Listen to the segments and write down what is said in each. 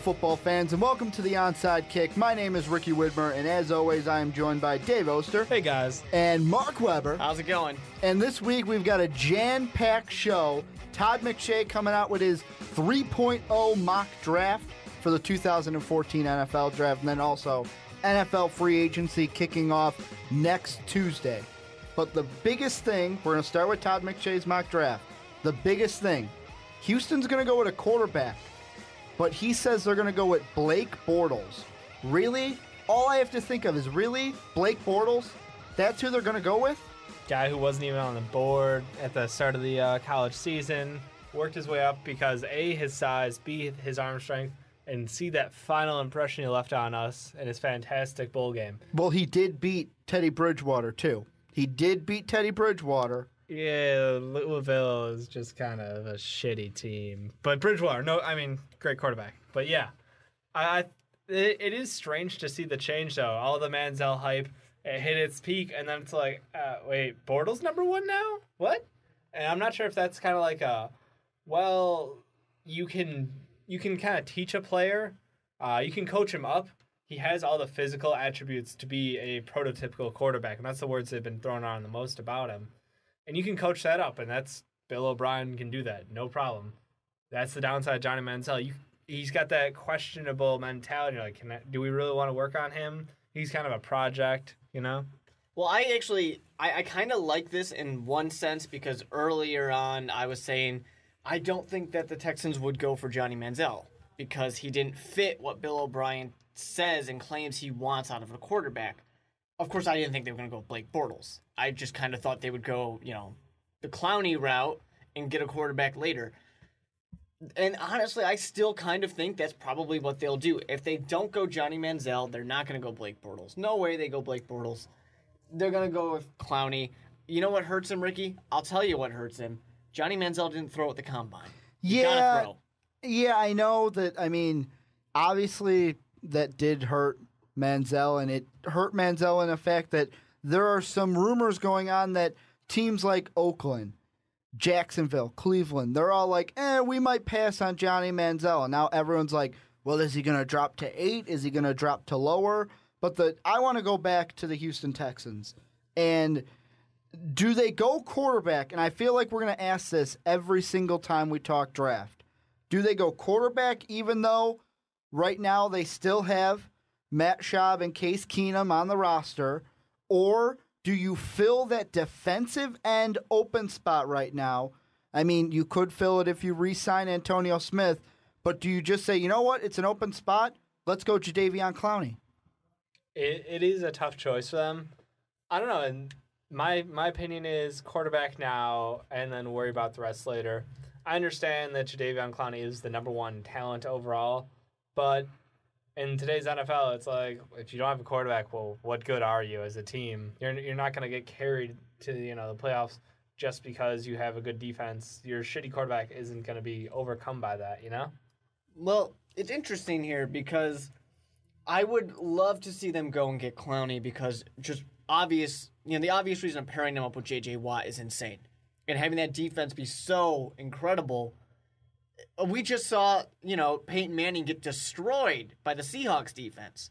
football fans, and welcome to the Onside Kick. My name is Ricky Widmer, and as always, I am joined by Dave Oster. Hey, guys. And Mark Weber. How's it going? And this week, we've got a jam-packed show. Todd McShay coming out with his 3.0 mock draft for the 2014 NFL Draft, and then also NFL free agency kicking off next Tuesday. But the biggest thing, we're going to start with Todd McShay's mock draft. The biggest thing, Houston's going to go with a quarterback, but he says they're going to go with Blake Bortles. Really? All I have to think of is, really? Blake Bortles? That's who they're going to go with? Guy who wasn't even on the board at the start of the college season, worked his way up because A, his size, B, his arm strength, and C, that final impression he left on us in his fantastic bowl game. Well, he did beat Teddy Bridgewater, too. He did beat Teddy Bridgewater. Yeah, Louisville is just kind of a shitty team. But Bridgewater, great quarterback. But yeah, it is strange to see the change, though. All the Manziel hype, it hit its peak, and then it's like, wait, Bortles number one now? What? And I'm not sure if that's kind of like you can kind of teach a player. You can coach him up. He has all the physical attributes to be a prototypical quarterback, and that's the words that have been thrown around the most about him. And you can coach that up, and that's Bill O'Brien can do that, no problem. That's the downside of Johnny Manziel. He's got that questionable mentality. Like, do we really want to work on him? He's kind of a project, you know? Well, I kind of like this in one sense because earlier on I was saying I don't think that the Texans would go for Johnny Manziel because he didn't fit what Bill O'Brien says and claims he wants out of a quarterback. Of course, I didn't think they were going to go Blake Bortles. I just kind of thought they would go, the Clowney route and get a quarterback later. And honestly, I still kind of think that's probably what they'll do. If they don't go Johnny Manziel, they're not going to go Blake Bortles. No way they go Blake Bortles. They're going to go with Clowney. You know what hurts him, Ricky? I'll tell you what hurts him. Johnny Manziel didn't throw at the combine. He gotta throw. Yeah, I know that. Obviously, that did hurt Manziel, and it hurt Manziel in the fact that there are some rumors going on that teams like Oakland, Jacksonville, Cleveland, they're all like, we might pass on Johnny Manziel. And now everyone's like, well, is he going to drop to 8? Is he going to drop to lower? But I want to go back to the Houston Texans. And do they go quarterback? And I feel like we're going to ask this every single time we talk draft. Do they go quarterback even though right now they still have Matt Schaub and Case Keenum on the roster? Or do you fill that defensive end open spot right now? You could fill it if you re-sign Antonio Smith, but do you just say, you know what, it's an open spot, let's go Jadeveon Clowney? It is a tough choice for them. I don't know, and my opinion is quarterback now and then worry about the rest later. I understand that Jadeveon Clowney is the number one talent overall, but in today's NFL, it's like, if you don't have a quarterback, well, what good are you as a team? You're not going to get carried to the playoffs just because you have a good defense. Your shitty quarterback isn't going to be overcome by that, Well, it's interesting here because I would love to see them go and get Clowney because just obvious, the obvious reason I'm pairing him up with J.J. Watt is insane. And having that defense be so incredible. We just saw, Peyton Manning get destroyed by the Seahawks defense.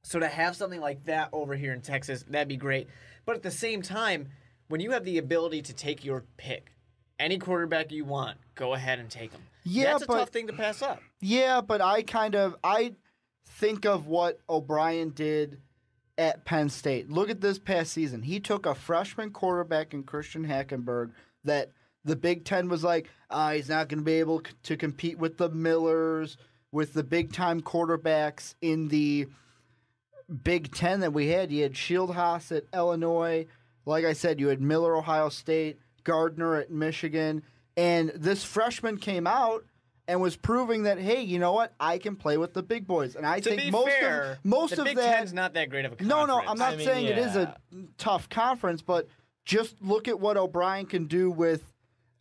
So to have something like that over here in Texas, that'd be great. But at the same time, when you have the ability to take your pick, any quarterback you want, go ahead and take him. Yeah, that's a tough thing to pass up. Yeah, but I think of what O'Brien did at Penn State. Look at this past season. He took a freshman quarterback in Christian Hackenberg that the Big Ten was like, he's not going to be able to compete with the Millers, with the big-time quarterbacks in the Big Ten that we had. You had Shieldhouse at Illinois. Like I said, you had Miller, Ohio State, Gardner at Michigan. And this freshman came out and was proving that, hey, you know what? I can play with the big boys. And I think most of the Big Ten's not that great of a conference. No, I'm not saying it is a tough conference, but just look at what O'Brien can do with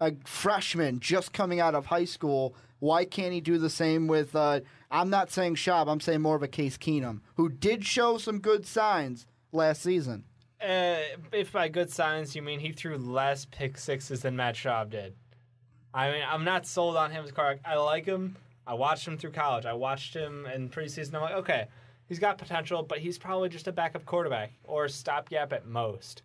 a freshman just coming out of high school. Why can't he do the same with, I'm not saying Schaub, I'm saying more of a Case Keenum, who did show some good signs last season. If by good signs you mean he threw less pick sixes than Matt Schaub did. I'm not sold on him as a quarterback. I like him, I watched him through college. I watched him in preseason. I'm like, okay, he's got potential, but he's probably just a backup quarterback or a stopgap at most.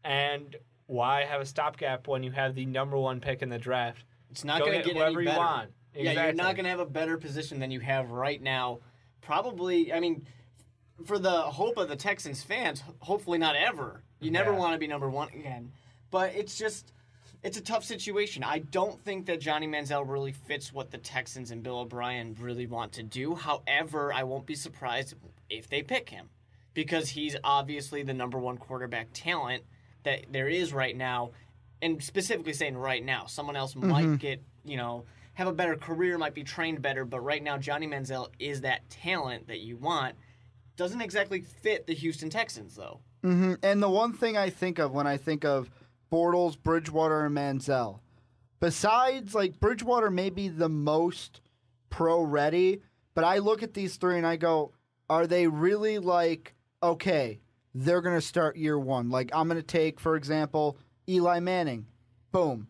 And why have a stopgap when you have the number 1 pick in the draft? It's not going to get whoever any better. You want. Exactly. Yeah, you're not going to have a better position than you have right now. Probably, I mean, for the hope of the Texans fans, hopefully not ever. You never want to be number 1 again. But it's a tough situation. I don't think that Johnny Manziel really fits what the Texans and Bill O'Brien really want to do. However, I won't be surprised if they pick him because he's obviously the number 1 quarterback talent that there is right now. And specifically saying right now, someone else might get, have a better career, might be trained better. But right now, Johnny Manziel is that talent that you want. Doesn't exactly fit the Houston Texans, though. Mm-hmm. And the one thing I think of when I think of Bortles, Bridgewater, and Manziel, besides, Bridgewater may be the most pro-ready, but I look at these 3 and I go, are they really okay, they're going to start year 1. I'm going to take, for example, Eli Manning. Boom.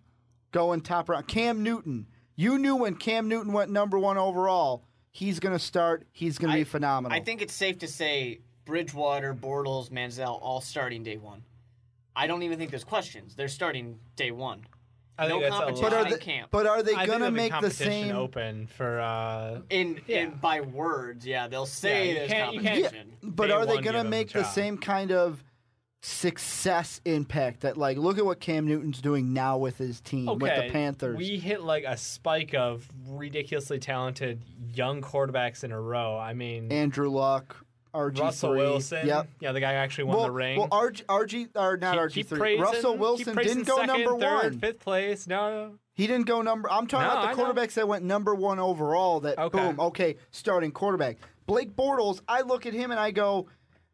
Going top round. Cam Newton. You knew when Cam Newton went number 1 overall, he's going to start. He's going to be phenomenal. I think it's safe to say Bridgewater, Bortles, Manziel all starting day 1. I don't even think there's questions. They're starting day 1. I think no that's competition in camp. But are they going to make the same open for in by words? Yeah, they'll say there's competition. But are they going to make the same kind of success impact that look at what Cam Newton's doing now with his team with the Panthers? We hit a spike of ridiculously talented young quarterbacks in a row. I mean, Andrew Luck, RG3. Russell Wilson. Yep. Yeah, the guy who actually won the ring. Well, RG3. Russell Wilson didn't go number 1. 5th place. No. He didn't go number. I'm talking about the quarterbacks that went number 1 overall. That boom. Okay, starting quarterback. Blake Bortles. I look at him and I go,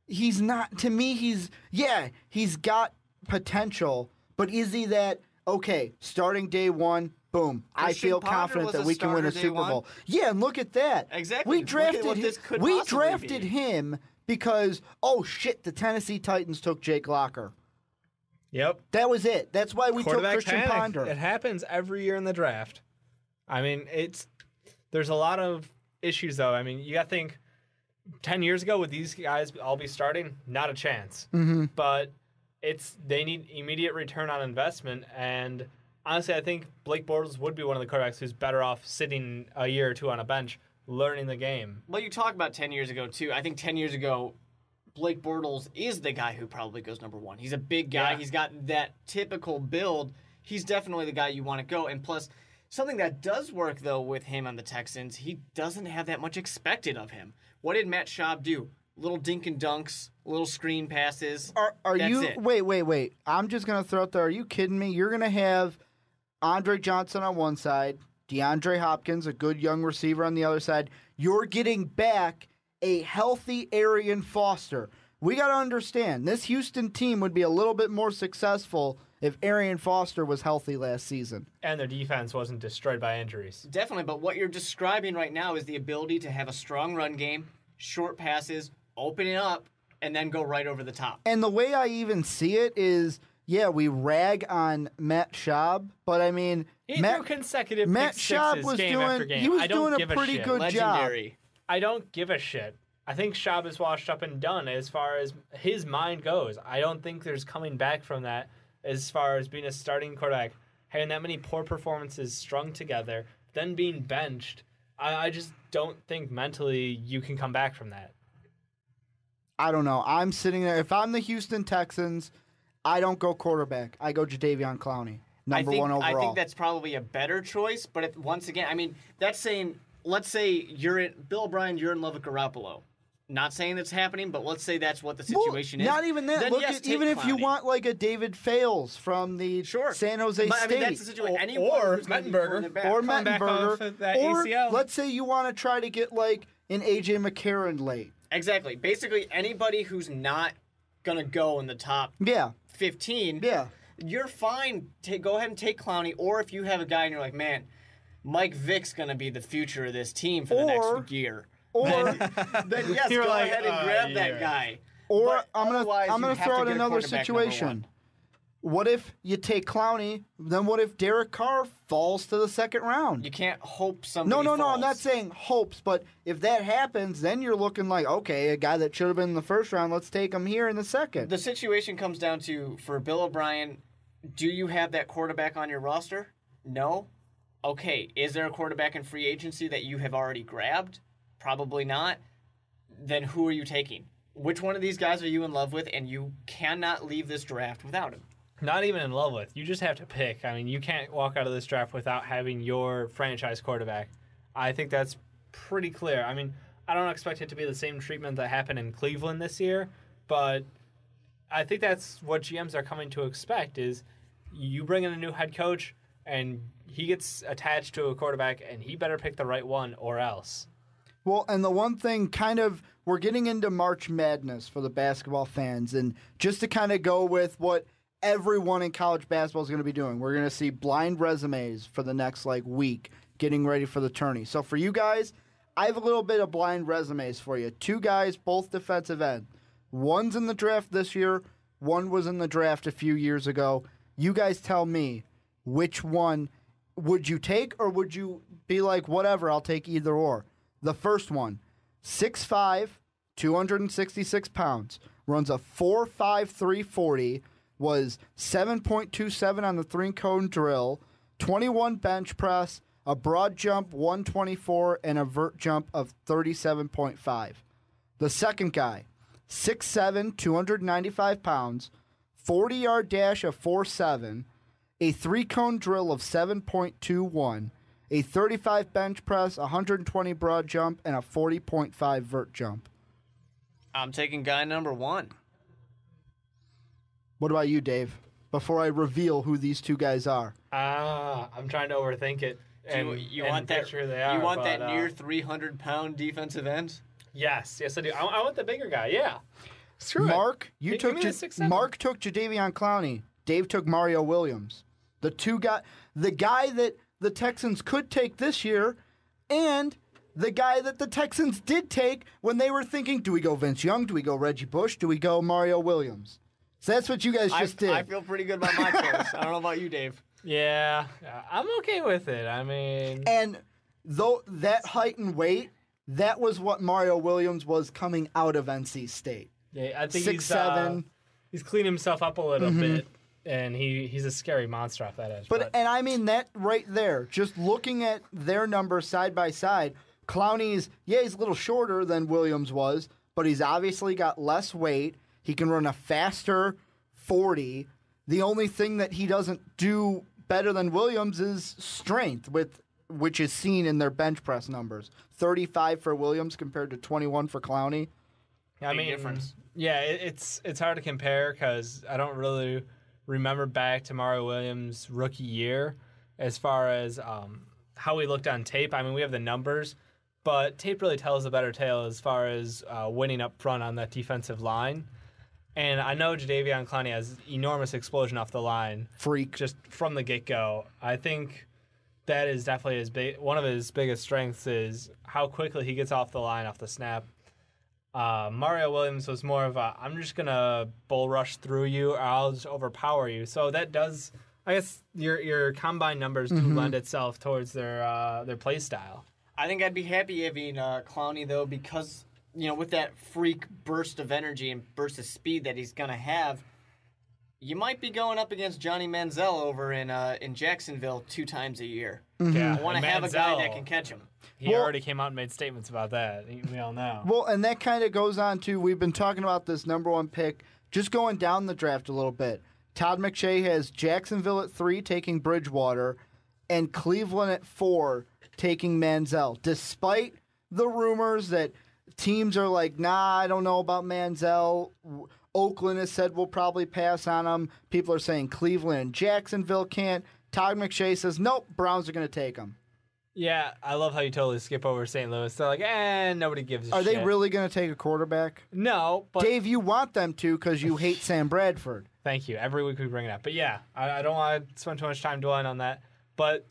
he's not. To me, he's got potential, but is he that? Okay, starting day 1. Boom. I feel confident that we can win a Super Bowl. Yeah, and look at that. Exactly. We drafted him because, the Tennessee Titans took Jake Locker. Yep. That was it. That's why we took Christian Ponder. It happens every year in the draft. I mean, there's a lot of issues, though. I mean, you got to think 10 years ago, would these guys all be starting? Not a chance. Mm-hmm. But they need immediate return on investment, and honestly, I think Blake Bortles would be one of the quarterbacks who's better off sitting a year or 2 on a bench learning the game. Well, you talk about 10 years ago, too. I think 10 years ago, Blake Bortles is the guy who probably goes number 1. He's a big guy. Yeah. He's got that typical build. He's definitely the guy you want to go. And plus, something that does work, though, with him on the Texans, he doesn't have that much expected of him. What did Matt Schaub do? Little dink and dunks, little screen passes. Wait. I'm just going to throw out there. Are you kidding me? You're going to have Andre Johnson on one side, DeAndre Hopkins, a good young receiver on the other side. You're getting back a healthy Arian Foster. We got to understand, this Houston team would be a little bit more successful if Arian Foster was healthy last season. And their defense wasn't destroyed by injuries. Definitely, but what you're describing right now is the ability to have a strong run game, short passes, open it up, and then go right over the top. And the way I even see it is, we rag on Matt Schaub, but I mean, Matt Schaub was doing a pretty good Legendary. job. I don't give a shit. I think Schaub is washed up and done as far as his mind goes. I don't think there's coming back from that as far as being a starting quarterback, having that many poor performances strung together, then being benched. I just don't think mentally you can come back from that. I don't know. I'm sitting there. If I'm the Houston Texans, I don't go quarterback. I go Jadeveon Clowney, number 1 overall. I think that's probably a better choice, but once again, I mean, that's saying, let's say Bill O'Brien, you're in love with Garoppolo. Not saying it's happening, but let's say that's what the situation is. Not even that. Then Look yes, at, even Clowney. if you want like a David Fales from the San Jose State. I mean, that's the situation. Or Mettenberger. Or Mettenberger. Or ACL. let's say you want to try to get like an A.J. McCarron late. Exactly. Basically, anybody who's not going to go in the top 15, you're fine. Go ahead and take Clowney. Or if you have a guy and you're like, man, Mike Vick's going to be the future of this team for the next year. Or then yes, go ahead and grab that guy. Or I'm gonna throw out another situation. What if you take Clowney? Then what if Derek Carr falls to the second round? You can't hope somebody No, falls. I'm not saying hopes, but if that happens, then you're looking like, okay, a guy that should have been in the first round, let's take him here in the second. The situation comes down to, for Bill O'Brien, do you have that quarterback on your roster? No? Okay, is there a quarterback in free agency that you have already grabbed? Probably not. Then who are you taking? Which one of these guys are you in love with, and you cannot leave this draft without him? Not even in love with. You just have to pick. I mean, you can't walk out of this draft without having your franchise quarterback. I think that's pretty clear. I mean, I don't expect it to be the same treatment that happened in Cleveland this year, but I think that's what GMs are coming to expect is you bring in a new head coach, and he gets attached to a quarterback, and he better pick the right one or else. Well, and the one thing we're getting into March Madness for the basketball fans, and just to kind of go with what everyone in college basketball is going to be doing. We're going to see blind resumes for the next week, getting ready for the tourney. So for you guys, I have a little bit of blind resumes for you. 2 guys, both defensive end. One's in the draft this year. One was in the draft a few years ago. You guys tell me, which one would you take, or would you be like, whatever, I'll take either or? The first one, 6'5", 266 pounds, runs a 4.5 340, was 7.27 on the 3-cone drill, 21 bench press, a broad jump 124, and a vert jump of 37.5. The second guy, 6'7", 295 pounds, 40-yard dash of 4.7, a 3-cone drill of 7.21, a 35 bench press, 120 broad jump, and a 40.5 vert jump. I'm taking guy number 1. What about you, Dave? Before I reveal who these 2 guys are. I'm trying to overthink it. You want that? Who they are, you want that near 300-pound defensive end? Yes, I do. I want the bigger guy. Yeah. Screw Mark, it. Mark took Jadeveon Clowney. Dave took Mario Williams. The guy that the Texans could take this year, and the guy that the Texans did take when they were thinking, do we go Vince Young? Do we go Reggie Bush? Do we go Mario Williams? So that's what you guys just did. I feel pretty good about my choice. I don't know about you, Dave. Yeah, I'm okay with it. I mean... And though that height and weight, that was what Mario Williams was coming out of NC State. Yeah, I think 6'7". He's cleaned himself up a little bit, and he's a scary monster off that edge. And I mean that right there, just looking at their numbers side by side, Clowney's, he's a little shorter than Williams was, but he's obviously got less weight. He can run a faster 40. The only thing that he doesn't do better than Williams is strength, which is seen in their bench press numbers. 35 for Williams compared to 21 for Clowney. I mean, difference. Yeah, it's hard to compare because I don't really remember back to Mario Williams' rookie year as far as how he looked on tape. I mean, we have the numbers, but tape really tells a better tale as far as winning up front on that defensive line. And I know Jadeveon Clowney has enormous explosion off the line. Freak. Just from the get-go. I think that is definitely one of his biggest strengths is how quickly he gets off the line, off the snap. Mario Williams was more of I'm just going to bull rush through you or I'll just overpower you. So that does, I guess, your combine numbers do lend itself towards their play style. I think I'd be happy having Clowney, though, because... with that freak burst of energy and burst of speed that he's going to have, you might be going up against Johnny Manziel over in Jacksonville 2 times a year. Yeah, I want to have a guy that can catch him. He already came out and made statements about that. We all know. Well, and that kind of goes on to, we've been talking about this number 1 pick, just going down the draft a little bit. Todd McShay has Jacksonville at 3, taking Bridgewater, and Cleveland at 4, taking Manziel. Despite the rumors that teams are like, nah, I don't know about Manziel. Oakland has said we'll probably pass on him. People are saying Cleveland and Jacksonville can't. Todd McShay says, nope, Browns are going to take him. Yeah, I love how you totally skip over St. Louis. They're like, nobody gives a shit. Are they really going to take a quarterback? No, but... Dave, you want them to because you hate Sam Bradford. Thank you. Every week we bring it up. But yeah, I don't want to spend too much time dwelling on that. But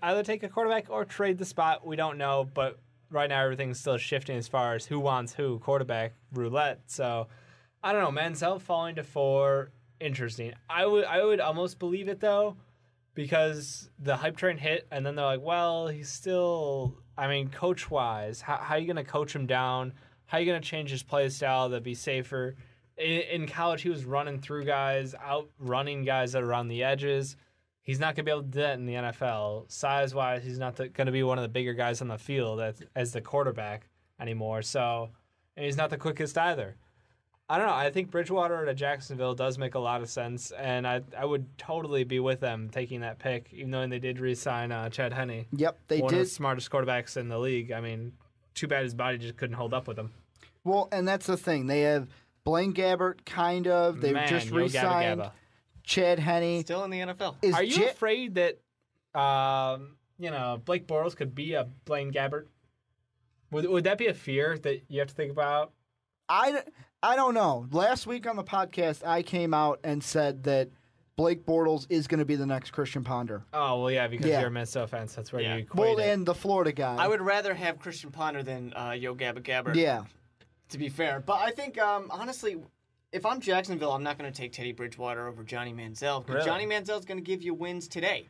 either take a quarterback or trade the spot. We don't know, but... Right now, everything's still shifting as far as who wants who, quarterback roulette. So, I don't know. Manziel falling to 4 interesting. I would almost believe it though, because the hype train hit, and then they're like, well, he's still. I mean, coach wise, how are you going to coach him down? How are you going to change his play style to be safer? In college, he was running through guys, outrunning guys that are around the edges. He's not going to be able to do that in the NFL. Size-wise, he's not going to be one of the bigger guys on the field as the quarterback anymore. So, and he's not the quickest either. I don't know. I think Bridgewater to Jacksonville does make a lot of sense, and I would totally be with them taking that pick, even though they did re-sign Chad Henne. Yep, they did. One of the smartest quarterbacks in the league. I mean, too bad his body just couldn't hold up with him. Well, and that's the thing. They have Blaine Gabbert, kind of. They just re-signed Chad Henne. Still in the NFL. Are you afraid that Blake Bortles could be a Blaine Gabbert? Would that be a fear that you have to think about? I don't know. Last week on the podcast, I came out and said that Blake Bortles is going to be the next Christian Ponder. Oh, well, yeah, because you're a Minnesota fan, so that's where you equate Well, and the Florida guy. I would rather have Christian Ponder than Yo Gabba Gabbert. Yeah. To be fair. But I think, honestly, if I'm Jacksonville, I'm not going to take Teddy Bridgewater over Johnny Manziel. Because Johnny Manziel's going to give you wins today.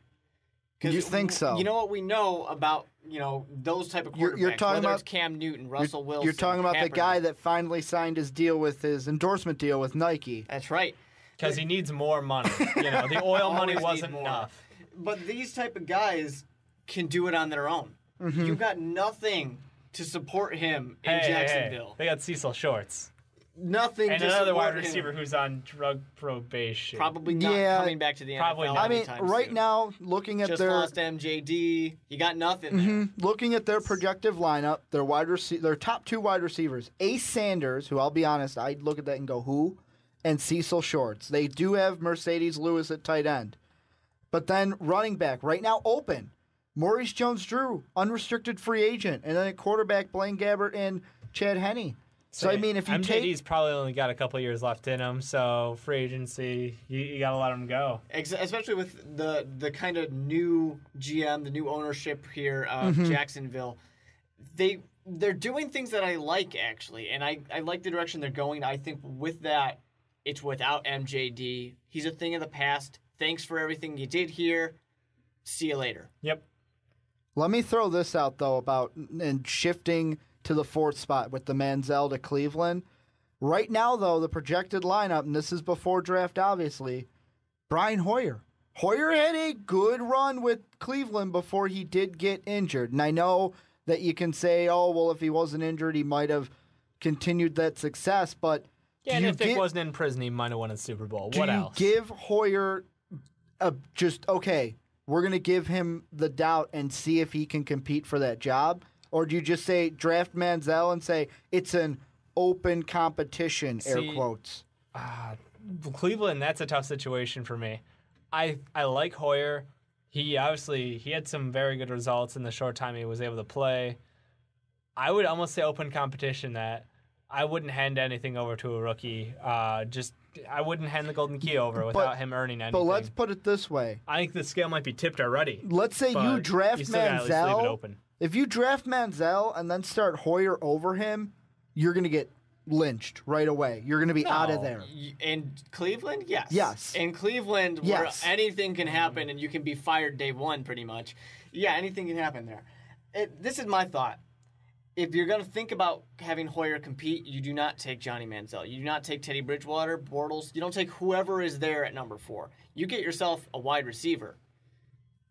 You think so? You know what we know about, those type of quarterbacks, you're talking whether about it's Cam Newton, Russell Wilson. You're talking about Kaepernick. the guy that finally signed his deal with his endorsement deal with Nike. That's right. Because he needs more money. The oil money wasn't enough. But these type of guys can do it on their own. Mm-hmm. You've got nothing to support him in Jacksonville. Hey. They got Cecil Shorts. Nothing and to another support wide receiver who's on drug probation. Probably not coming back to the NFL. I mean, right soon. now, looking at just lost MJD. You got nothing there. Looking at their projective lineup, their top two wide receivers, Ace Sanders, who I'll be honest, I'd look at that and go, who? And Cecil Shorts. They do have Mercedes Lewis at tight end. But then running back, right now open, Maurice Jones-Drew, unrestricted free agent. And then at quarterback, Blaine Gabbert and Chad Henne. So, I mean, if you MJD's probably only got a couple years left in him, so free agency, you got to let him go. Especially with the kind of new GM, the new ownership here of Jacksonville. They're doing things that I like, actually, and I like the direction they're going. I think with that, it's without MJD. He's a thing of the past. Thanks for everything you did here. See you later. Yep. Let me throw this out, though, about and shifting to the fourth spot with the Manziel to Cleveland. Right now, though, the projected lineup, and this is before draft, obviously, Brian Hoyer. Hoyer had a good run with Cleveland before he did get injured. And I know that you can say, oh, well, if he wasn't injured, he might have continued that success. But and if Vic wasn't in prison, he might have won a Super Bowl. What else? Do you give Hoyer we're going to give him the doubt and see if he can compete for that job? Or do you just say draft Manziel and say it's an open competition, air quotes? Cleveland, that's a tough situation for me. I like Hoyer. He had some very good results in the short time he was able to play. I would almost say open competition that I wouldn't hand anything over to a rookie. I wouldn't hand the golden key over without him earning anything. But let's put it this way. I think the scale might be tipped already. Let's say you draft you still gotta at least leave it open. If you draft Manziel and then start Hoyer over him, you're going to get lynched right away. You're going to be out of there. In Cleveland, yes. Yes. In Cleveland, where anything can happen and you can be fired day one, pretty much. Yeah, anything can happen there. This is my thought. If you're going to think about having Hoyer compete, you do not take Johnny Manziel. You do not take Teddy Bridgewater, Bortles. You don't take whoever is there at number 4. You get yourself a wide receiver.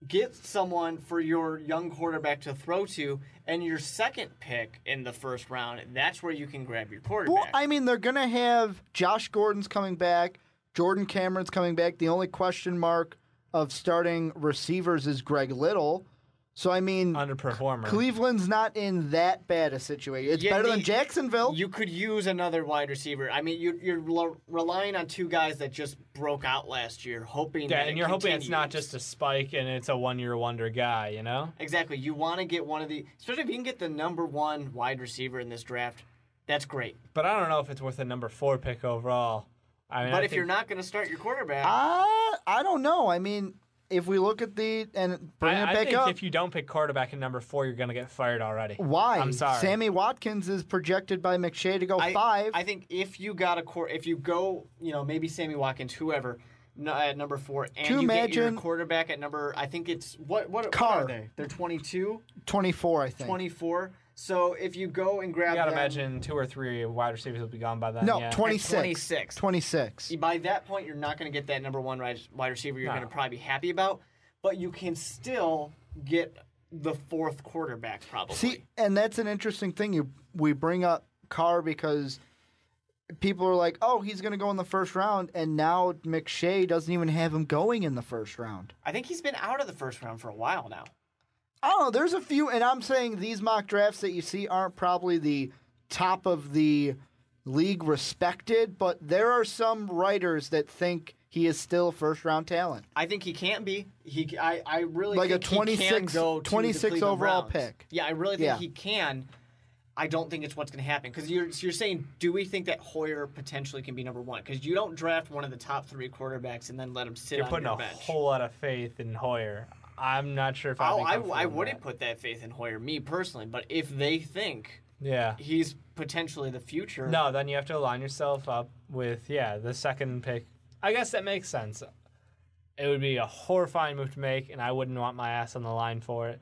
Get someone for your young quarterback to throw to, and your second pick in the first round, that's where you can grab your quarterback. Well, I mean, they're going to have Josh Gordon's coming back, Jordan Cameron's coming back. The only question mark of starting receivers is Greg Little. So, I mean, underperformer. Cleveland's not in that bad a situation. It's better than Jacksonville. You could use another wide receiver. I mean, you're relying on two guys that just broke out last year, hoping that and you're hoping it's not just a spike and it's a one-year wonder guy, you know? Exactly. You want to get one of the, especially if you can get the number 1 wide receiver in this draft, that's great. But I don't know if it's worth a number 4 pick overall. But if you're not going to start your quarterback, I don't know. I mean, if we look at bring it I back think up. if you don't pick quarterback at number 4, you're going to get fired already. Why? I'm sorry. Sammy Watkins is projected by McShay to go 5. I think if you go, maybe Sammy Watkins, whoever, at number 4, and get your quarterback at number, I think it's what Carr. are they? They're 22, 24, I think. 24. So if you go and grab, you got to them, imagine 2 or 3 wide receivers will be gone by then. No, yeah. 26. 26. By that point, you're not going to get that number 1 wide receiver. You're going to probably be happy about, but you can still get the 4th quarterback probably. See, and that's an interesting thing. We bring up Carr because people are like, oh, he's going to go in the first round, and now McShay doesn't even have him going in the first round. I think he's been out of the first round for a while now. I don't know. There's a few, and I'm saying these mock drafts that you see aren't probably the top of the league respected, but there are some writers that think he is still a first-round talent. I think he can be. I really like think a 26, he can go to 26 the overall Browns. pick. Yeah, I really think he can. I don't think it's what's going to happen. Because you're saying, do we think that Hoyer potentially can be number 1? Because you don't draft one of the top 3 quarterbacks and then let him sit on your bench. You're putting a whole lot of faith in Hoyer. I'm not sure if I wouldn't put that faith in Hoyer, me personally. But if they think he's potentially the future. No, then you have to align yourself up with, the second pick. I guess that makes sense. It would be a horrifying move to make, and I wouldn't want my ass on the line for it.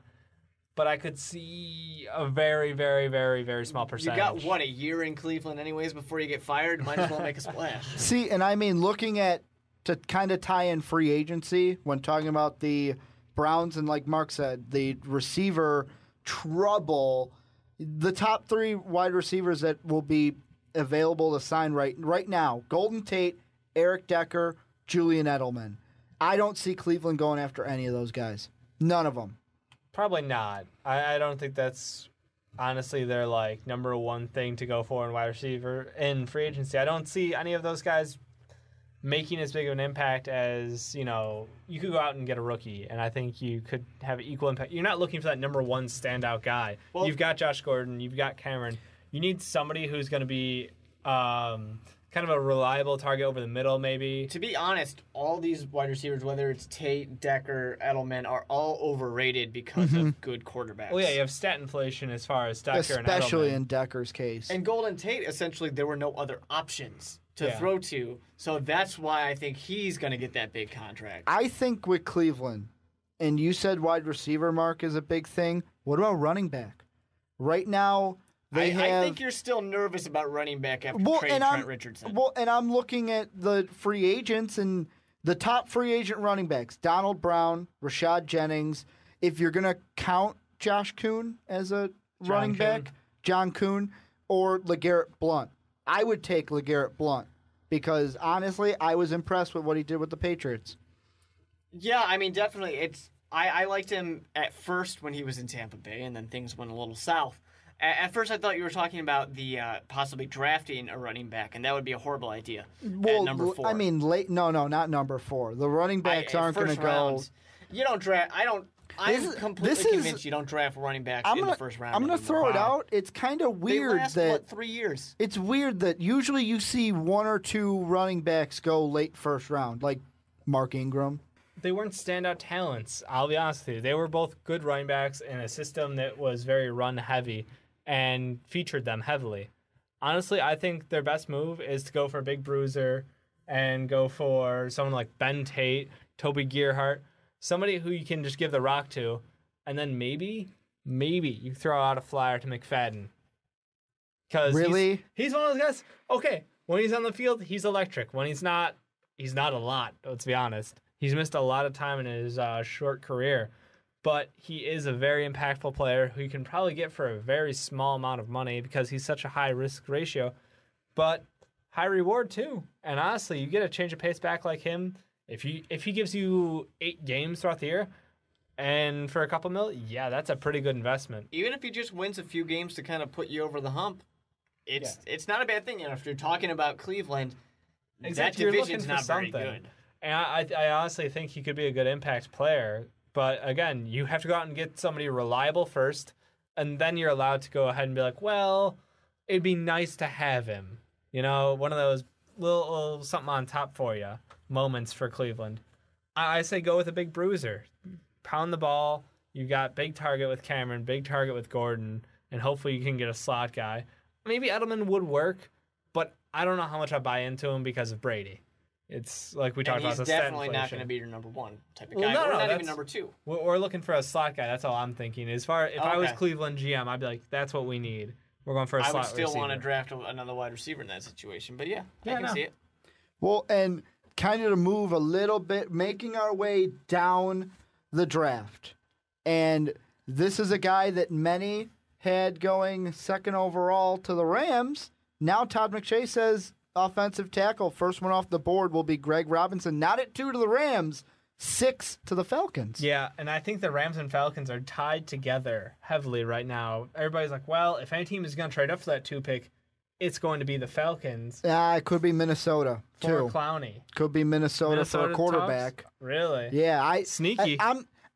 But I could see a very, very, very, very small percentage. You got, a year in Cleveland anyways before you get fired? Might as well make a splash. See, and I mean, looking at, to kind of tie in free agency, when talking about the Browns and, like Mark said, the receiver trouble, the top 3 wide receivers that will be available to sign right now, Golden Tate, Eric Decker, Julian Edelman. I don't see Cleveland going after any of those guys. None of them. Probably not. I don't think that's honestly their number 1 thing to go for in wide receiver in free agency. I don't see any of those guys making as big of an impact as, you could go out and get a rookie, and I think you could have equal impact. You're not looking for that number 1 standout guy. Well, you've got Josh Gordon, you've got Cameron. You need somebody who's going to be kind of a reliable target over the middle, maybe. To be honest, all these wide receivers, whether it's Tate, Decker, Edelman, are all overrated because of good quarterbacks. Well, yeah, you have stat inflation as far as Decker and Edelman. Especially in Decker's case. And Golden Tate, essentially, there were no other options to throw to, so that's why I think he's going to get that big contract. I think with Cleveland, and you said wide receiver, Mark, is a big thing. What about running back? Right now, I think you're still nervous about running back after trading Trent Richardson. Well, and I'm looking at the free agents and the top free agent running backs: Donald Brown, Rashad Jennings. If you're going to count Josh Kuhn as a running back, John Kuhn, or LeGarrette Blount, I would take LeGarrette Blount because honestly, I was impressed with what he did with the Patriots. Yeah, I mean, definitely. I liked him at first when he was in Tampa Bay, and then things went a little south. At first, I thought you were talking about the possibly drafting a running back, and that would be a horrible idea. Well, at number 4. I mean, no, not number 4. The running backs aren't going to go. You don't draft. I'm completely convinced you don't draft a running back in the first round. I'm going to throw it out. It's kind of weird they last, 3 years? It's weird that usually you see 1 or 2 running backs go late first round, like Mark Ingram. They weren't standout talents, I'll be honest with you. They were both good running backs in a system that was very run-heavy and featured them heavily. Honestly, I think their best move is to go for a big bruiser and go for someone like Ben Tate, Toby Gerhart, somebody who you can just give the rock to, and then maybe you throw out a flyer to McFadden. Because he's one of those guys, okay, when he's on the field, he's electric. When he's not a lot, let's be honest. He's missed a lot of time in his short career. But he is a very impactful player who you can probably get for a very small amount of money because he's such a high risk ratio, but high reward too. And honestly, you get a change of pace back like him. If he gives you 8 games throughout the year and for a couple mil, yeah, that's a pretty good investment. Even if he just wins a few games to kind of put you over the hump, it's not a bad thing. If you're talking about Cleveland, that division's not very good. And I honestly think he could be a good impact player. But again, you have to go out and get somebody reliable first, and then you're allowed to go ahead and be like, well, it'd be nice to have him. One of those little something on top for you moments for Cleveland. I say go with a big bruiser. Pound the ball. You got big target with Cameron, big target with Gordon, and hopefully you can get a slot guy. Maybe Edelman would work, but I don't know how much I buy into him because of Brady. It's like we talked about. He's definitely not going to be your number one type of guy. No, or no, not even number two. We're looking for a slot guy. That's all I'm thinking. If I was Cleveland GM, I'd be like, that's what we need. We're going for a slot receiver. I would still want to draft another wide receiver in that situation. But I can see it. Well, and kind of to move a little bit, making our way down the draft. And this is a guy that many had going second overall to the Rams. Now Todd McShay says offensive tackle, first one off the board will be Greg Robinson. Not at 2 to the Rams, 6 to the Falcons. Yeah, and I think the Rams and Falcons are tied together heavily right now. Everybody's like, well, if any team is going to trade up for that 2 pick, it's going to be the Falcons. It could be Minnesota, too. For Clowney. Could be Minnesota for a quarterback. Talks? Really? Yeah. Sneaky.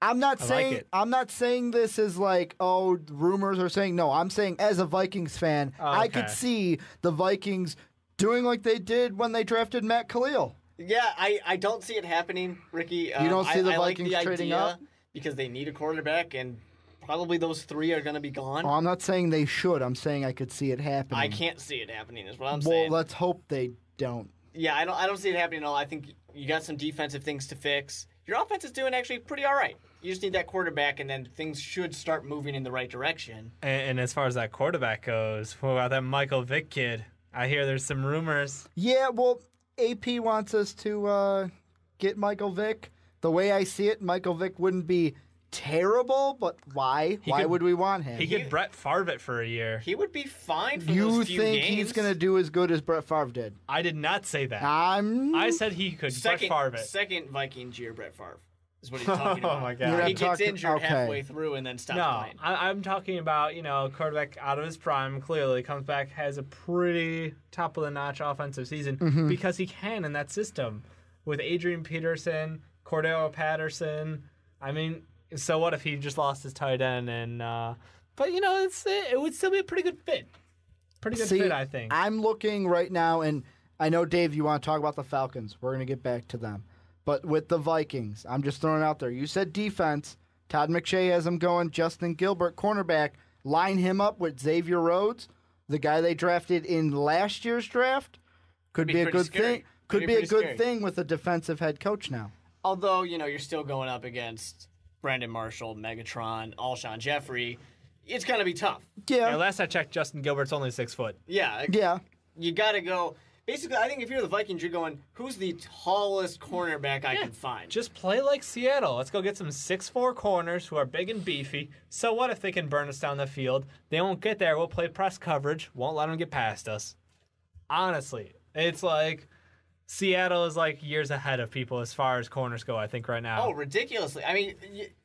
I'm not saying like it. I'm not saying this is like, oh, rumors are saying. No, I'm saying as a Vikings fan, I could see the Vikings doing like they did when they drafted Matt Khalil. Yeah, I don't see it happening, Ricky. You don't see the Vikings like the trading idea up? because they need a quarterback, and probably those 3 are going to be gone. Oh, I'm not saying they should. I'm saying I could see it happening. I can't see it happening is what I'm saying. Well, let's hope they don't. Yeah, I don't see it happening at all. I think you got some defensive things to fix. Your offense is doing actually pretty all right. You just need that quarterback, and then things should start moving in the right direction. And as far as that quarterback goes, what about that Michael Vick kid? I hear there's some rumors. Yeah, well, AP wants us to get Michael Vick. The way I see it, Michael Vick wouldn't be terrible, but why? Why would we want him? He could Brett Favre it for a year. He would be fine for you those few think games. he's going to do as good as Brett Favre did? I did not say that. I said he could Brett Favre it. Second Vikings year, Brett Favre is what he's talking about. Oh, my God. He gets injured halfway through and then stops playing. I'm talking about, quarterback out of his prime, clearly, comes back, has a pretty top-of-the-notch offensive season because he can in that system. With Adrian Peterson, Cordero Patterson, so what if he just lost his tight end? But it would still be a pretty good fit. Fit, I think. I'm looking right now, and I know, Dave, you want to talk about the Falcons. We're going to get back to them. But with the Vikings, I'm just throwing it out there. You said defense. Todd McShay has them going. Justin Gilbert, cornerback. Line him up with Xavier Rhodes, the guy they drafted in last year's draft. Could be a good thing. Could be a good thing with a defensive head coach now. Although, you're still going up against Brandon Marshall, Megatron, Alshon Jeffrey. It's going to be tough. Yeah. Last I checked, Justin Gilbert's only 6 foot. Yeah. Yeah. You got to go. Basically, I think if you're the Vikings, you're going, who's the tallest cornerback I can find? Just play like Seattle. Let's go get some 6'4" corners who are big and beefy. So what if they can burn us down the field? They won't get there. We'll play press coverage. Won't let them get past us. Honestly, it's like Seattle is like years ahead of people as far as corners go, I think, right now. Oh, ridiculously.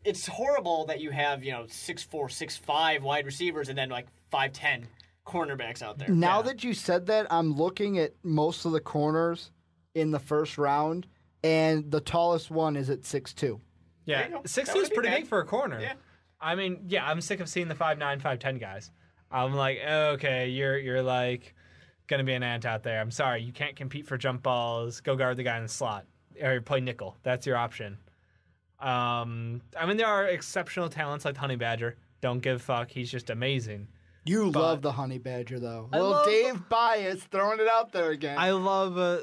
It's horrible that you have, 6'4", 6'5" wide receivers and then 5'10" cornerbacks out there. Now that you said that, I'm looking at most of the corners in the first round, and the tallest one is at 6'2". Yeah, 6'2" is pretty big for a corner. Yeah. I'm sick of seeing the 5'9", 5'10" guys. I'm like, okay, you're like going to be an ant out there. I'm sorry, you can't compete for jump balls. Go guard the guy in the slot. Or play nickel. That's your option. There are exceptional talents like Honey Badger. Don't give a fuck. He's just amazing. You love the Honey Badger, though. Well, Dave Bias throwing it out there again. I love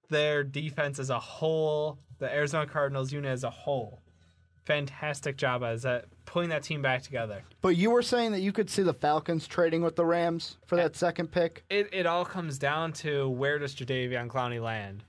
their defense as a whole, the Arizona Cardinals unit as a whole. Fantastic job as putting that team back together. But you were saying that you could see the Falcons trading with the Rams for that second pick? It all comes down to where does Jadeveon Clowney land?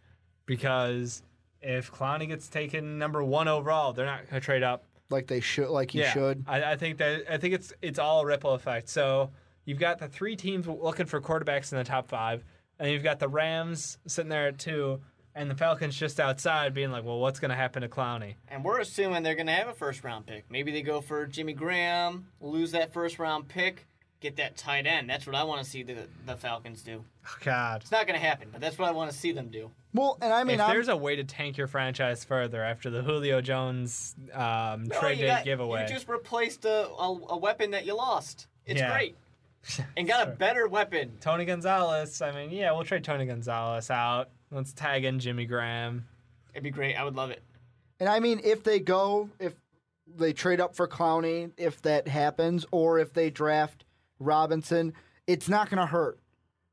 Because if Clowney gets taken number 1 overall, they're not going to trade up. Like they should, like he should. I think it's all a ripple effect. So you've got the 3 teams looking for quarterbacks in the top 5, and you've got the Rams sitting there at 2, and the Falcons just outside being like, well, what's going to happen to Clowney? And we're assuming they're going to have a first-round pick. Maybe they go for Jimmy Graham, lose that first-round pick, get that tight end. That's what I want to see the Falcons do. Oh, God. It's not going to happen, but that's what I want to see them do. Well, and if there's a way to tank your franchise further after the Julio Jones trade day giveaway. You just replaced a weapon that you lost. It's great. And got a better weapon. Tony Gonzalez. We'll trade Tony Gonzalez out. Let's tag in Jimmy Graham. It'd be great. I would love it. And I mean, if they trade up for Clowney, if that happens, or if they draft Robinson, it's not going to hurt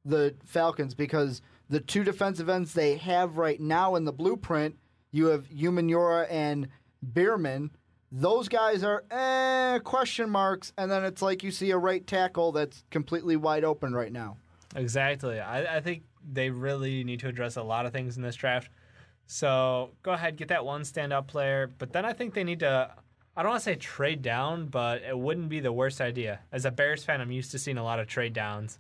the Falcons because the two defensive ends they have right now in the blueprint, you have Umenyiora and Bierman. Those guys are question marks, and then it's like you see a right tackle that's completely wide open right now. Exactly. I think they really need to address a lot of things in this draft. So go ahead, get that one standout player. But then I think they need to, I don't want to say trade down, but it wouldn't be the worst idea. As a Bears fan, I'm used to seeing a lot of trade downs.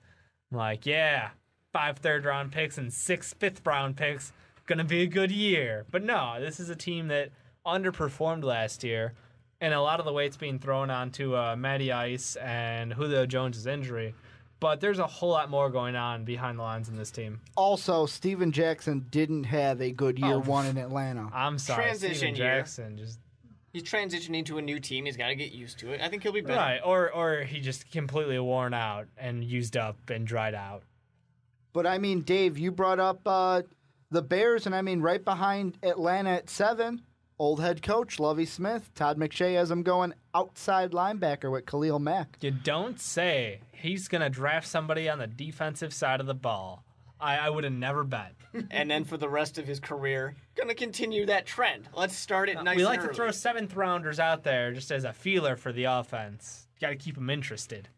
I'm like, 5 third-round picks and 6 fifth-round picks. Going to be a good year. But no, this is a team that underperformed last year, and a lot of the weight's being thrown onto Matty Ice and Julio Jones' injury. But there's a whole lot more going on behind the lines in this team. Also, Steven Jackson didn't have a good year one in Atlanta. I'm sorry, Transition Steven year. Jackson just... He's transitioning to a new team. He's got to get used to it. I think he'll be better. Right, or he just completely worn out and used up and dried out. But, I mean, Dave, you brought up the Bears, and, I mean, right behind Atlanta at 7, old head coach Lovie Smith. Todd McShay has him going outside linebacker with Khalil Mack. You don't say. He's going to draft somebody on the defensive side of the ball. I would have never bet. And then for the rest of his career, going to continue that trend. Let's start it nice We like and to early. throw 7th-rounders out there just as a feeler for the offense. Got to keep them interested.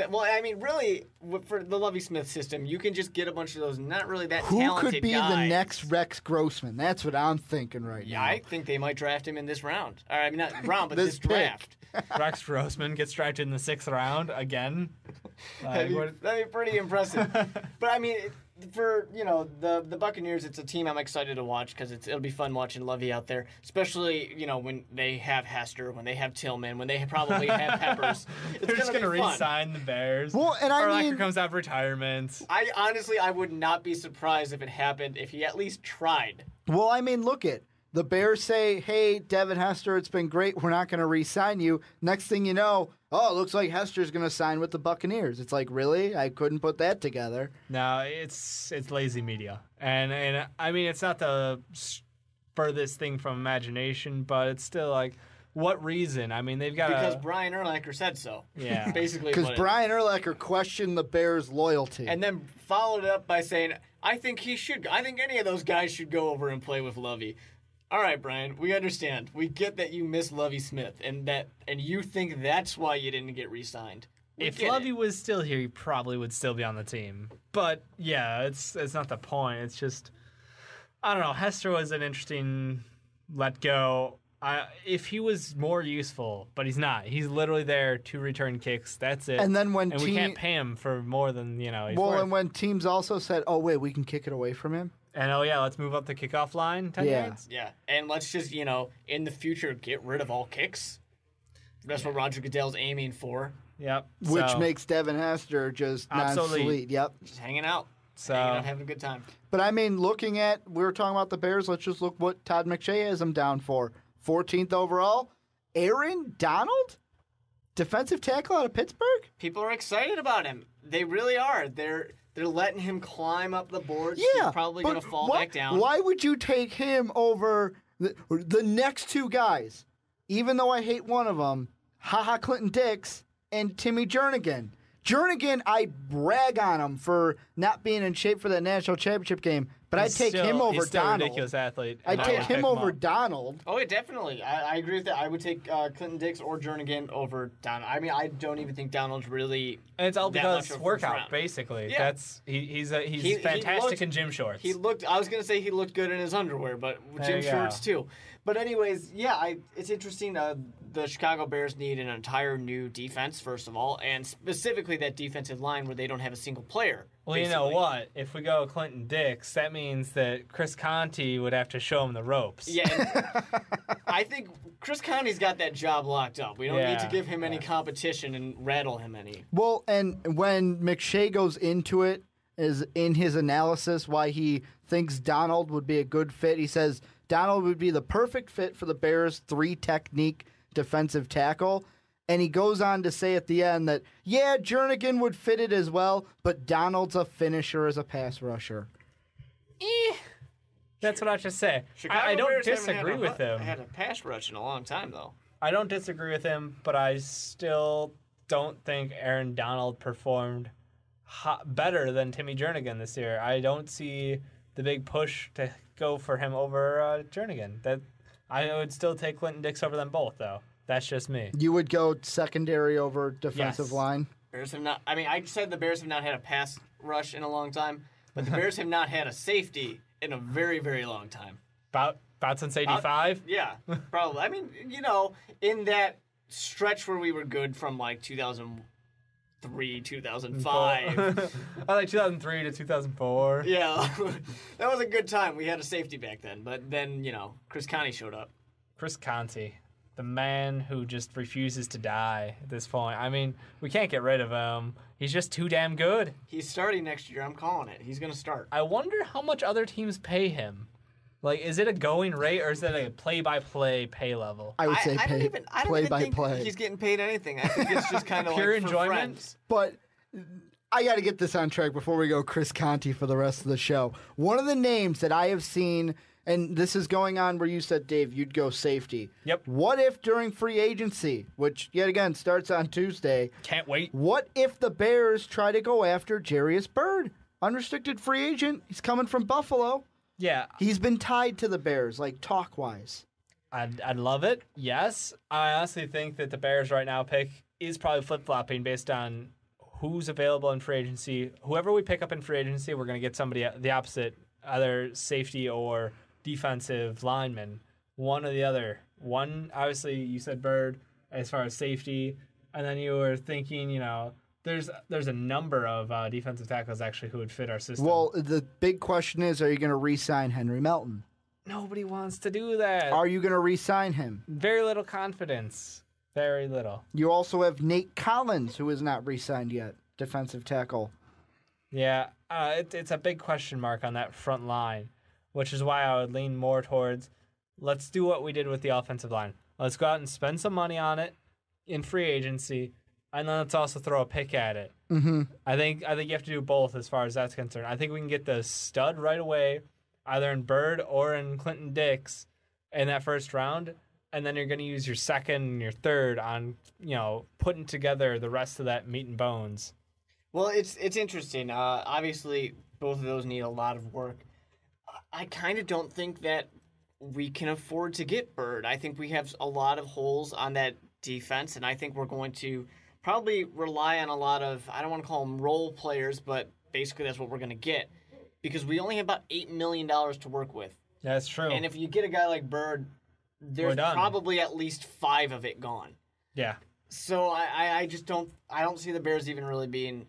Well, I mean, really, for the Lovie Smith system, you can just get a bunch of those not really that Who talented could be guys. the next Rex Grossman? That's what I'm thinking right Yeah, now. I think they might draft him in this round. Or, I mean, not round, but This this pick. draft. Rex Grossman gets drafted in the 6th round again. That'd be pretty impressive. But I mean, for the Buccaneers, it's a team I'm excited to watch because it'll be fun watching Lovey out there, especially when they have Hester, when they have Tillman, when they probably have Peppers. They're just going to re-sign the Bears. Well, and I mean, comes out of retirement. I honestly would not be surprised if it happened if he at least tried. Well, I mean, look it. The Bears say, hey, Devin Hester, it's been great. We're not going to re-sign you. Next thing you know, it looks like Hester's going to sign with the Buccaneers. It's like, really? I couldn't put that together. No, it's lazy media. And I mean, it's not the furthest thing from imagination, but it's still like, what reason? I mean, they've got Because Brian Urlacher said so. Yeah. Basically. Because Brian Urlacher questioned the Bears' loyalty. And then followed it up by saying, I think any of those guys should go over and play with Lovey. All right, Brian, we understand. We get that you miss Lovie Smith, and you think that's why you didn't get re-signed. If Lovey was still here, he probably would still be on the team. But yeah, it's not the point. It's just, I don't know. Hester was an interesting let go. If he was more useful, but he's not. He's literally there to return kicks. That's it. And then we can't pay him for more than he's well, worth. and when teams also said, "Oh wait, we can kick it away from him." And let's move up the kickoff line 10 yards. Yeah, and let's just in the future get rid of all kicks. That's what Roger Goodell's aiming for. Yep. Which makes Devin Hester just non-solid. Yep. Just hanging out. So having a good time. But I mean, we were talking about the Bears. Let's just look what Todd McShay has them down for. 14th overall, Aaron Donald, defensive tackle out of Pittsburgh. People are excited about him. They really are. They're letting him climb up the board. Yeah, He's probably going to fall back down. Why would you take him over the next two guys? Even though I hate one of them, Clinton Dix and Timmy Jernigan. Jernigan, I brag on him for not being in shape for that national championship game, but I'd take him over he's still Donald. A ridiculous athlete. I'd take him over Donald. Oh, yeah, definitely. I agree with that. I would take Clinton Dix or Jernigan over Donald. I mean, I don't even think Donald's really. And it's all that because much of a workout, first round. basically. Yeah. He's fantastic in gym shorts. I was going to say he looked good in his underwear, but gym shorts too. But anyways, it's interesting. The Chicago Bears need an entire new defense, first of all, and specifically that defensive line where they don't have a single player. Well, basically. you know what? If we go Clinton Dix, that means that Chris Conte would have to show him the ropes. Yeah, I think Chris Conte's got that job locked up. We don't need to give him any competition and rattle him any. Well, and when McShay goes into it, is in his analysis why he thinks Donald would be a good fit. He says Donald would be the perfect fit for the Bears' 3-technique defensive tackle. And he goes on to say at the end that, Jernigan would fit it as well, but Donald's a finisher as a pass rusher. That's what I just say. Chicago I don't Bears haven't disagree with him. Had a pass rush in a long time, though. I don't disagree with him, but I still don't think Aaron Donald performed better than Timmy Jernigan this year. I don't see the big push to go for him over Jernigan. That I would still take Clinton Dix over them both, though. That's just me. You would go secondary over defensive line? Bears have not. I mean, I said the Bears have not had a pass rush in a long time, but the Bears have not had a safety in a very, very long time. About since 85? Yeah, probably. I mean, in that stretch where we were good from like 2003, 2005. I like 2003 to 2004. Yeah, that was a good time. We had a safety back then, but then, Chris Conte showed up. Chris Conte, the man who just refuses to die at this point. I mean, we can't get rid of him. He's just too damn good. He's starting next year. I'm calling it. He's going to start. I wonder how much other teams pay him. Like, is it a going rate or is it a play-by-play pay level? I would say I don't even think play. he's getting paid anything. I think it's just kind of pure like enjoyment. Friends. But I got to get this on track before we go Chris Conte for the rest of the show. One of the names that I have seen, and this is going on where you said, Dave, you'd go safety. Yep. What if during free agency, which yet again starts on Tuesday. Can't wait. What if the Bears try to go after Jarius Byrd? Unrestricted free agent. He's coming from Buffalo. Yeah. He's been tied to the Bears, like talk-wise. I'd love it, yes. I honestly think that the Bears right now pick is probably flip-flopping based on who's available in free agency. Whoever we pick up in free agency, we're going to get somebody the opposite, either safety or defensive lineman, one or the other. One, obviously, you said Byrd as far as safety, and then you were thinking, there's a number of defensive tackles actually who would fit our system. Well, the big question is, are you going to re-sign Henry Melton? Nobody wants to do that. Are you going to re-sign him? Very little confidence. Very little. You also have Nate Collins, who is not re-signed yet, defensive tackle. Yeah, it's a big question mark on that front line, which is why I would lean more towards let's do what we did with the offensive line. Let's go out and spend some money on it in free agency, and then let's also throw a pick at it. Mm-hmm. I think you have to do both as far as that's concerned. I think we can get the stud right away, either in Byrd or in Clinton Dix in that first round, and then you're going to use your second and your third on putting together the rest of that meat and bones. Well, it's interesting. Obviously, both of those need a lot of work. I kind of don't think that we can afford to get Byrd. I think we have a lot of holes on that defense, and I think we're going to probably rely on a lot of, I don't want to call them role players, but basically that's what we're going to get because we only have about $8 million to work with. Yeah, that's true. And if you get a guy like Byrd, there's probably at least 5 of it gone. Yeah. So I just don't see the Bears even really being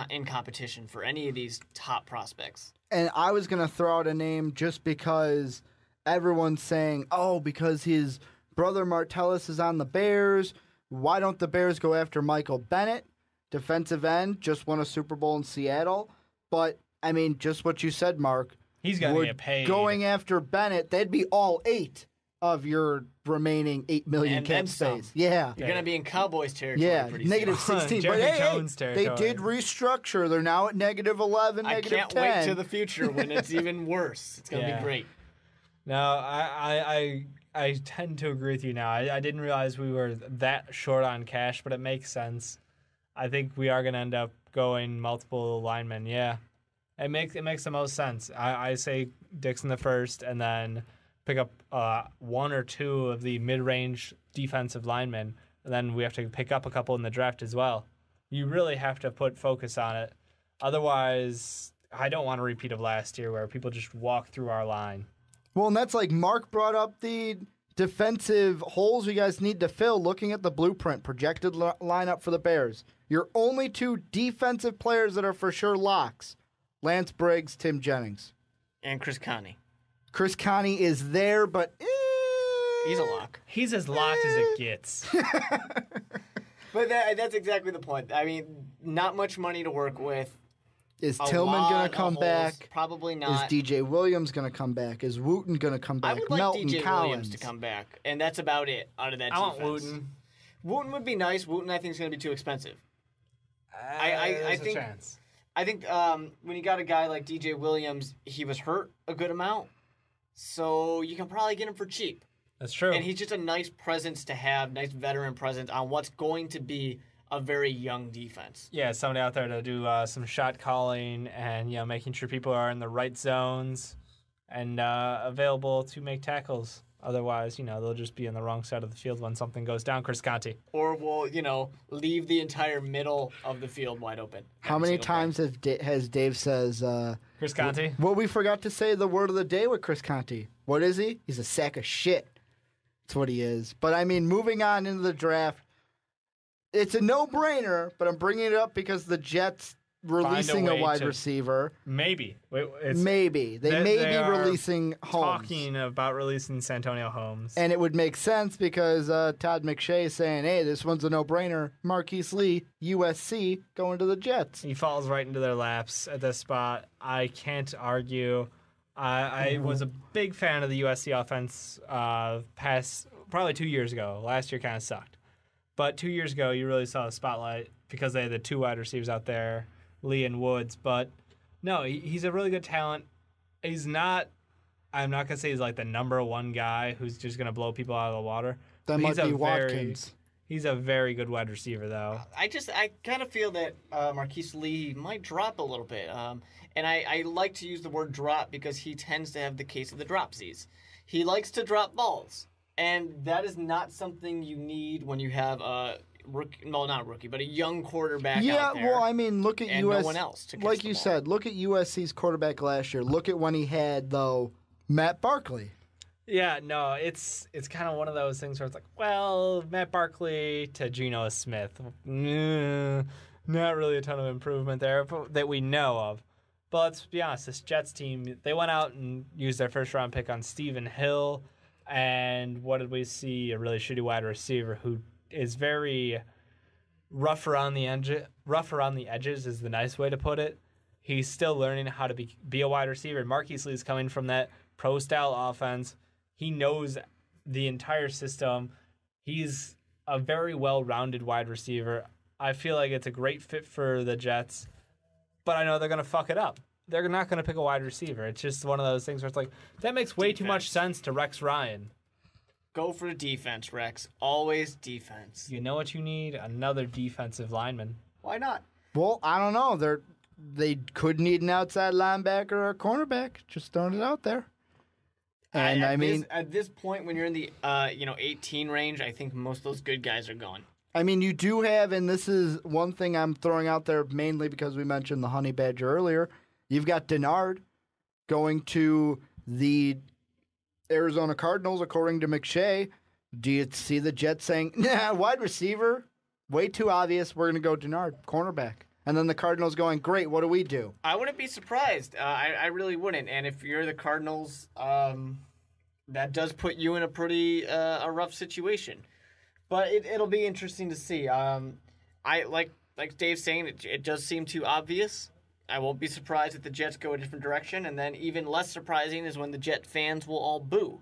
in competition for any of these top prospects. And I was going to throw out a name just because everyone's saying, because his brother Martellus is on the Bears, why don't the Bears go after Michael Bennett, defensive end, just won a Super Bowl in Seattle? But, I mean, just what you said, Mark. He's going to get paid. Going after Bennett, they'd be all 8 of your remaining $8 million cap space. Yeah. You're going to be in Cowboys territory pretty negative soon. 16. Jerry But Jones they did restructure. They're now at negative 11, negative 10. I can't wait to the future when it's even worse. It's going to be great. No, I tend to agree with you now. I didn't realize we were that short on cash, but it makes sense. I think we are going to end up going multiple linemen. Yeah, it makes the most sense. I say Dix in the first, and then pick up 1 or 2 of the mid-range defensive linemen, and then we have to pick up a couple in the draft as well. You really have to put focus on it. Otherwise, I don't want a repeat of last year where people just walk through our line. Well, and that's like Mark brought up the defensive holes you guys need to fill looking at the blueprint, projected lineup for the Bears. Your only 2 defensive players that are for sure locks, Lance Briggs, Tim Jennings. And Chris Conte. Chris Conte is there, but he's a lock. He's as locked as it gets. But that's exactly the point. I mean, not much money to work with. Is Tillman going to come back? Probably not. Is DJ Williams going to come back? Is Wooten going to come back? I would like Melton, DJ Collins. Williams to come back, and that's about it out of that defense. I want Wooten. Wooten would be nice. Wooten, I think, is going to be too expensive. I think. A chance. I think when you got a guy like DJ Williams, he was hurt a good amount, so you can probably get him for cheap. That's true. And he's just a nice presence to have, nice veteran presence on what's going to be a very young defense. Yeah, somebody out there to do some shot calling and making sure people are in the right zones and available to make tackles. Otherwise, they'll just be on the wrong side of the field when something goes down. Chris Conte. Or will, leave the entire middle of the field wide open. How many times has Dave says... Chris Conte? Well, we forgot to say the word of the day with Chris Conte. What is he? He's a sack of shit. That's what he is. But, I mean, moving on into the draft, it's a no-brainer, but I'm bringing it up because the Jets releasing a wide receiver. Maybe. Maybe. They may be releasing Holmes. Talking about releasing Santonio Holmes. And it would make sense because Todd McShay is saying, hey, this one's a no-brainer. Marquise Lee, USC, going to the Jets. He falls right into their laps at this spot. I can't argue. I was a big fan of the USC offense past probably 2 years ago. Last year kind of sucked. But 2 years ago, you really saw the spotlight because they had the two wide receivers out there, Lee and Woods. But no, he's a really good talent. He's not, I'm not going to say he's like the number one guy who's just going to blow people out of the water. That might be Watkins. He's a very good wide receiver, though. I kind of feel that Marquise Lee might drop a little bit. And I like to use the word drop because he tends to have the case of the dropsies. He likes to drop balls. And that is not something you need when you have a rookie, no, not a rookie, but a young quarterback out there. Yeah, well, I mean, look at and no one else to catch like the you ball. said, look at USC's quarterback last year. Look at when he had, though, Matt Barkley. Yeah, no, it's kind of one of those things where it's like, well, Matt Barkley to Geno Smith. Not really a ton of improvement there that we know of. But let's be honest, this Jets team, they went out and used their first-round pick on Stephen Hill. And what did we see? A really shitty wide receiver who is very rough around the edges is the nice way to put it. He's still learning how to be a wide receiver. Marquise Lee's coming from that pro-style offense. He knows the entire system. He's a very well-rounded wide receiver. I feel like it's a great fit for the Jets, but I know they're going to fuck it up. They're not going to pick a wide receiver. It's just one of those things where it's like, that makes way too much sense to Rex Ryan. Go for the defense, Rex. Always defense. You know what you need? Another defensive lineman. Why not? Well, I don't know. They could need an outside linebacker or a cornerback. Just throwing it out there. And at this point, when you're in the 18 range, I think most of those good guys are gone. I mean, you do have, and this is one thing I'm throwing out there mainly because we mentioned the Honey Badger earlier. You've got Denard going to the Arizona Cardinals, according to McShay. Do you see the Jets saying, nah, wide receiver? Way too obvious. We're going to go Denard, cornerback. And then the Cardinals going, great, what do we do? I wouldn't be surprised. I really wouldn't. And if you're the Cardinals, that does put you in a pretty a rough situation. But it'll be interesting to see. I like Dave's saying, it does seem too obvious. I won't be surprised if the Jets go a different direction, and then even less surprising is when the Jet fans will all boo.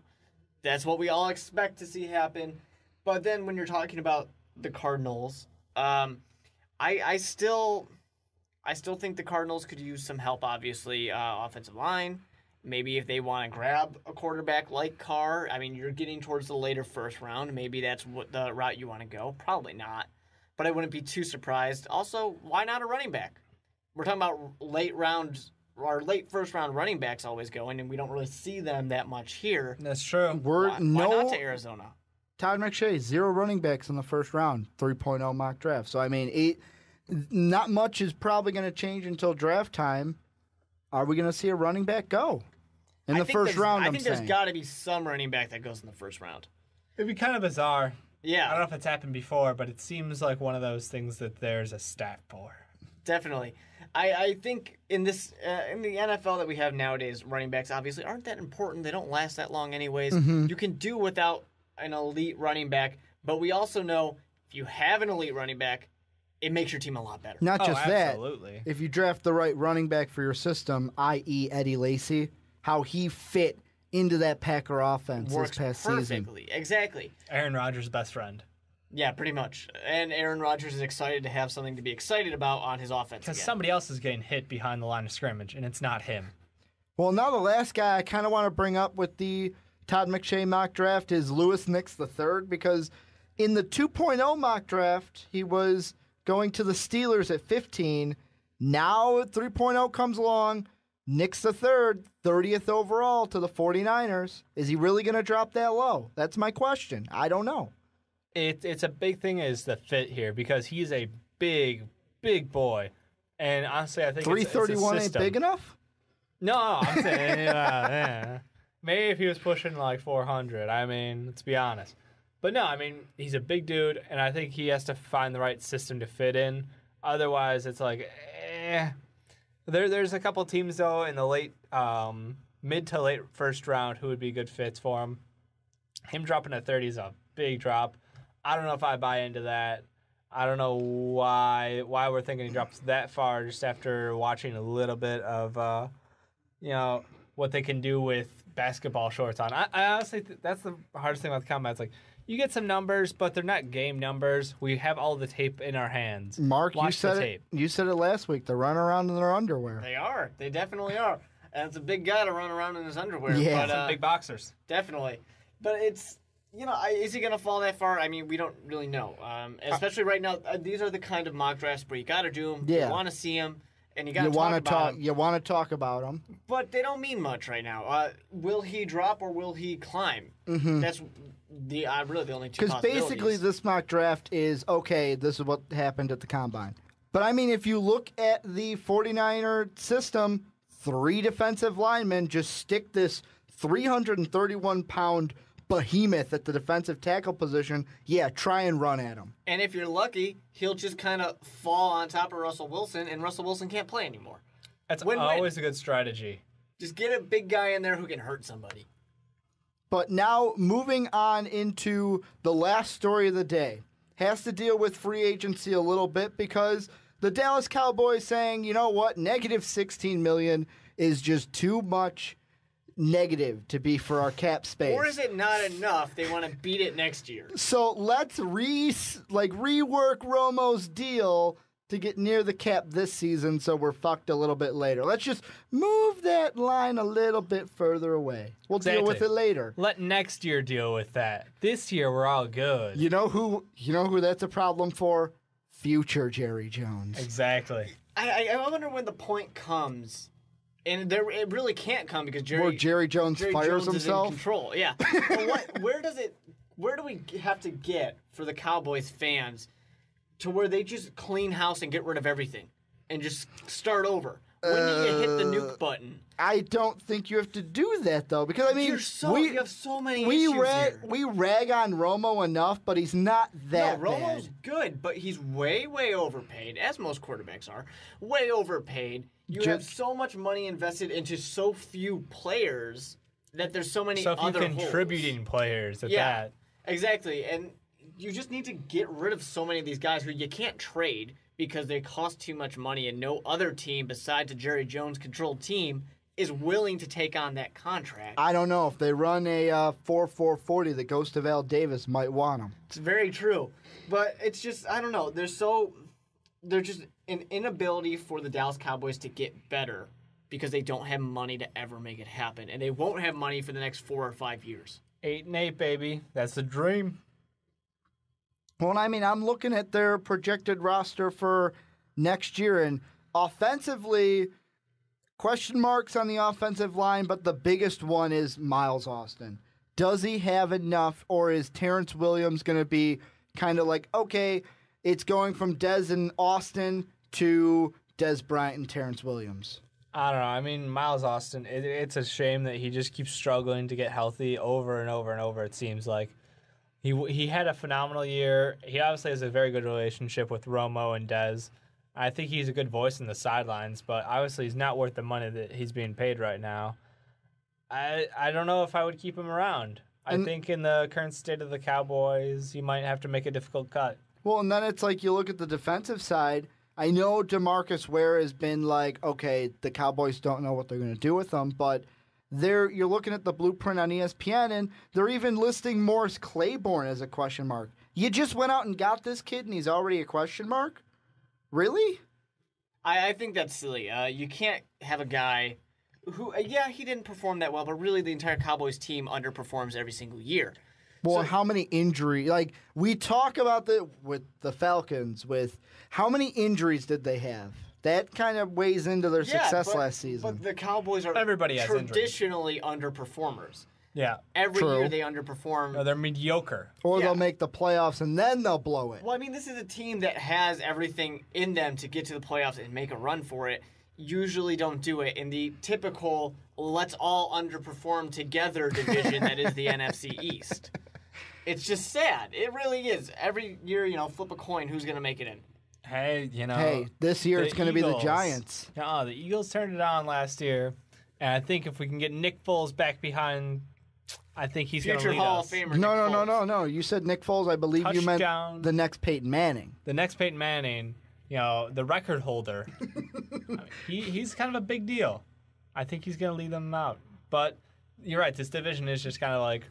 That's what we all expect to see happen. But then when you're talking about the Cardinals, I still think the Cardinals could use some help, obviously, offensive line. Maybe if they want to grab a quarterback like Carr, I mean, you're getting towards the later first round. Maybe that's what the route you want to go. Probably not. But I wouldn't be too surprised. Also, why not a running back? We're talking about late first round running backs always going, and we don't really see them that much here. That's true. Why not to Arizona? Todd McShay, 0 running backs in the first round, 3.0 mock draft. So, I mean, not much is probably going to change until draft time. Are we going to see a running back go in the first round? I think there's got to be some running back that goes in the first round. It'd be kind of bizarre. Yeah. I don't know if it's happened before, but it seems like one of those things that there's a stat for. Definitely. I think in this in the NFL that we have nowadays, running backs obviously aren't that important. They don't last that long anyways. Mm-hmm. You can do without an elite running back, but we also know if you have an elite running back, it makes your team a lot better. Not just absolutely. That. If you draft the right running back for your system, i.e. Eddie Lacy, how he fit into that Packer offense Works this past perfectly. season. Exactly. Aaron Rodgers' best friend. Yeah, pretty much. And Aaron Rodgers is excited to have something to be excited about on his offense Because again. somebody else is getting hit behind the line of scrimmage, and it's not him. Well, now the last guy I kind of want to bring up with the Todd McShay mock draft is Louis Nix III, because in the 2.0 mock draft, he was going to the Steelers at 15. Now 3.0 comes along. Nix III, 30th overall to the 49ers. Is he really going to drop that low? That's my question. I don't know. It's a big thing is the fit here because he's a big boy. And honestly, I think 331 it's a ain't big enough? No, I'm saying maybe if he was pushing like 400. I mean, let's be honest. But no, I mean, he's a big dude, and I think he has to find the right system to fit in. Otherwise, it's like, There's a couple teams, though, in the late, mid to late first round who would be good fits for him. Him dropping to 30 is a big drop. I don't know if I buy into that. I don't know why we're thinking he drops that far just after watching a little bit of, what they can do with basketball shorts on. I honestly that's the hardest thing about the combine. It's like, you get some numbers, but they're not game numbers. We have all the tape in our hands. Mark, Watch you said the it. tape. You said it last week. They're running around in their underwear. They are. They definitely are. And it's a big guy to run around in his underwear. Yeah. But, Some big boxers. Definitely. But it's, is he going to fall that far? I mean, we don't really know. Especially right now, these are the kind of mock drafts where you got to do them. Yeah. You want to see them. And you got to talk about them. You want to talk about them. But they don't mean much right now. Will he drop or will he climb? Mm-hmm. That's really the only two possibilities. Because basically this mock draft is, okay, this is what happened at the Combine. But, I mean, if you look at the 49er system, 3 defensive linemen just stick this 331-pound behemoth at the defensive tackle position. Yeah, try and run at him. And if you're lucky, he'll just kind of fall on top of Russell Wilson, and Russell Wilson can't play anymore. That's Win-win. always a good strategy. Just get a big guy in there who can hurt somebody. But now, moving on into the last story of the day, has to deal with free agency a little bit because the Dallas Cowboys saying, you know what, negative $16 million is just too much negative to be for our cap space. Or is it not enough? They want to beat it next year. So let's rework Romo's deal to get near the cap this season so we're fucked a little bit later. Let's just move that line a little bit further away. We'll deal with it later. Let next year deal with that. This year we're all good. You know who that's a problem for? Future Jerry Jones. Exactly. I wonder when the point comes. And it really can't come because Jerry Jones fires himself. Is in control. Yeah. But where do we have to get for the Cowboys fans to where they just clean house and get rid of everything and just start over? When do you hit the nuke button? I don't think you have to do that though, because I mean, you have so many issues here. We rag on Romo enough, but he's not that No, Romo's good, but he's way overpaid, as most quarterbacks are. Way overpaid. You have so much money invested into so few players that there's so many other contributing holes. Players at that. Exactly. And you just need to get rid of so many of these guys who you can't trade because they cost too much money and no other team besides a Jerry Jones-controlled team is willing to take on that contract. I don't know. If they run a 4-4-40 that goes to Val Davis, might want him. It's very true. But it's just, I don't know. They're just an inability for the Dallas Cowboys to get better because they don't have money to ever make it happen. And they won't have money for the next 4 or 5 years. 8-8, baby. That's the dream. Well, I mean, I'm looking at their projected roster for next year, and offensively, question marks on the offensive line, but the biggest one is Miles Austin. Does he have enough, or is Terrence Williams going to be kind of like, okay, it's going from Dez and Austin to Dez Bryant and Terrence Williams? I don't know. I mean, Miles Austin, it's a shame that he just keeps struggling to get healthy over and over and over, it seems like. He had a phenomenal year. He obviously has a very good relationship with Romo and Dez. I think he's a good voice in the sidelines, but obviously he's not worth the money that he's being paid right now. I don't know if I would keep him around. I think in the current state of the Cowboys, you might have to make a difficult cut. Well, and then it's like you look at the defensive side. I know DeMarcus Ware has been like, okay, the Cowboys don't know what they're going to do with him, but you're looking at the blueprint on ESPN, and they're even listing Morris Claiborne as a question mark. You just went out and got this kid, and he's already a question mark? Really? I think that's silly. You can't have a guy he didn't perform that well, but really the entire Cowboys team underperforms every single year. Well, how many injuries? Like, we talk about with the Falcons, with how many injuries did they have? That kind of weighs into their success last season. But the Cowboys are traditionally underperformers. Yeah. Every year they underperform. No, they're mediocre. Or they'll make the playoffs and then they'll blow it. Well, I mean, this is a team that has everything in them to get to the playoffs and make a run for it. Usually don't do it in the typical let's all underperform together division that is the NFC East. It's just sad. It really is. Every year, flip a coin, who's going to make it in? Hey, this year it's going to be the Giants. No, the Eagles turned it on last year. And I think if we can get Nick Foles back behind, I think he's going to lead Hall us. of Famer. No. You said Nick Foles. I believe you meant the next Peyton Manning. The next Peyton Manning, the record holder. He's kind of a big deal. I think he's going to lead them out. But you're right. This division is just kind of like,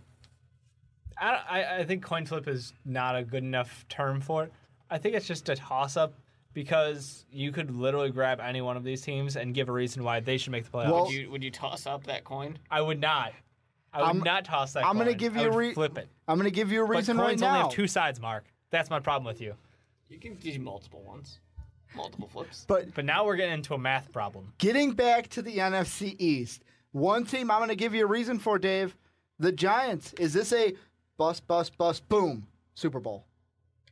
I think coin flip is not a good enough term for it. I think it's just a toss-up because you could literally grab any one of these teams and give a reason why they should make the playoffs. Well, would you toss up that coin? I would not. I would not toss that coin. I'm going to give you flip it. I'm going to give you a reason but right coins now. only have two sides, Mark. That's my problem with you. You can do multiple ones. Multiple flips. But now we're getting into a math problem. Getting back to the NFC East, one team I'm going to give you a reason for, Dave. The Giants. Is this a bust, boom, Super Bowl?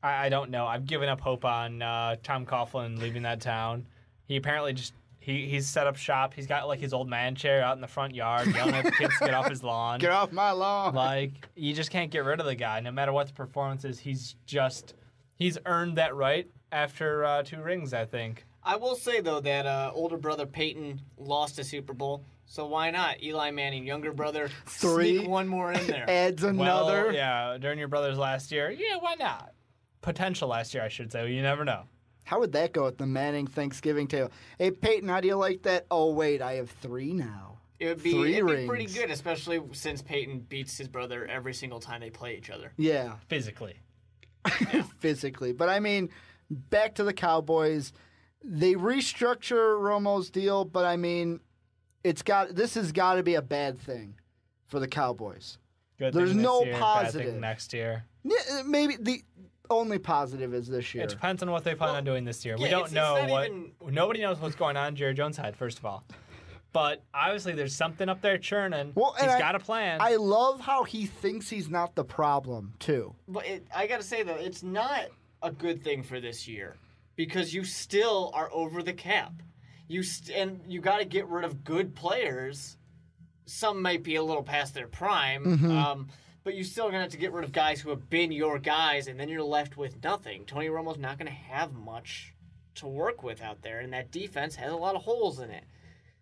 I don't know. I've given up hope on Tom Coughlin leaving that town. He apparently just he's set up shop. He's got like his old man chair out in the front yard, yelling at the kids to get off his lawn. Get off my lawn! Like, you just can't get rid of the guy. No matter what the performance is, he's earned that right after 2 rings, I think. I will say though that older brother Peyton lost a Super Bowl. So why not? Eli Manning, younger brother, 3. Sneak one more in there. Adds another. Well, yeah, during your brother's last year. Yeah, why not? Potential last year, I should say. You never know. How would that go at the Manning Thanksgiving table? Hey, Peyton, how do you like that? Oh, wait, I have 3 now. It'd be pretty good, especially since Peyton beats his brother every single time they play each other. Yeah. Physically. Physically. But, I mean, back to the Cowboys. They restructure Romo's deal, but, I mean, this has got to be a bad thing for the Cowboys. Good There's thing this no year, positive. bad thing next year. Yeah, maybe the only positive is this year. It depends on what they plan on doing this year. We don't know nobody knows what's going on in Jerry Jones' head, first of all. But obviously there's something up there churning. He's got a plan. I love how he thinks he's not the problem, too. But I got to say, though, it's not a good thing for this year because you still are over the cap. And you got to get rid of good players. Some might be a little past their prime, but you're still going to have to get rid of guys who have been your guys, and then you're left with nothing. Tony Romo's not going to have much to work with out there, and that defense has a lot of holes in it.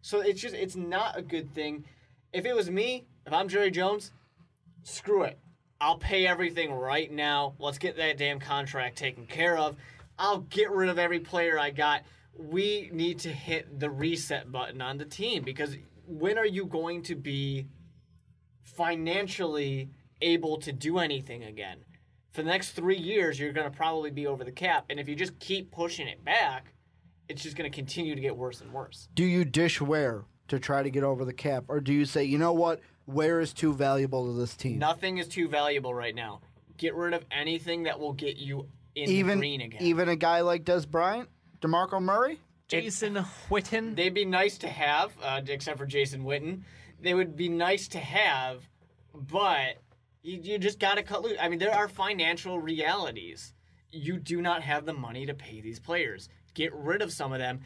So it's not a good thing. If it was me, if I'm Jerry Jones, screw it. I'll pay everything right now. Let's get that damn contract taken care of. I'll get rid of every player I got. We need to hit the reset button on the team because when are you going to be financially able to do anything again? For the next 3 years, you're going to probably be over the cap. And if you just keep pushing it back, it's just going to continue to get worse and worse. Do you dish Ware to try to get over the cap? Or do you say, you know what, Ware is too valuable to this team? Nothing is too valuable right now. Get rid of anything that will get you in the green again. Even a guy like Des Bryant? DeMarco Murray? Jason Witten? They'd be nice to have, except for Jason Witten. They would be nice to have, but you just got to cut loose. I mean, there are financial realities. You do not have the money to pay these players. Get rid of some of them.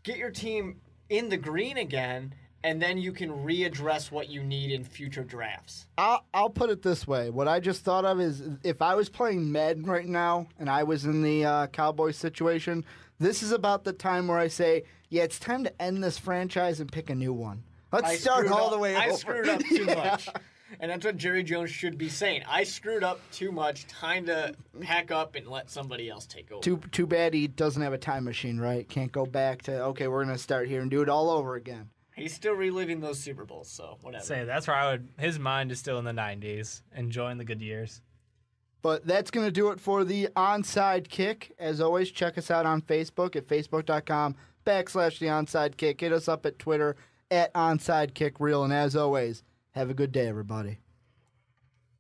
Get your team in the green again, and then you can readdress what you need in future drafts. I'll put it this way. What I just thought of is if I was playing Madden right now and I was in the Cowboys situation, this is about the time where I say, yeah, it's time to end this franchise and pick a new one. Let's start all the way over. I screwed up too much. And that's what Jerry Jones should be saying. I screwed up too much. Time to pack up and let somebody else take over. Too bad he doesn't have a time machine, right? Can't go back to, okay, we're going to start here and do it all over again. He's still reliving those Super Bowls, so whatever. Say that's where his mind is still in the 90s, enjoying the good years. But that's going to do it for the Onside Kick. As always, check us out on Facebook at facebook.com/the Onside Kick. Hit us up at Twitter at Onside Kick Reel. And as always, have a good day, everybody.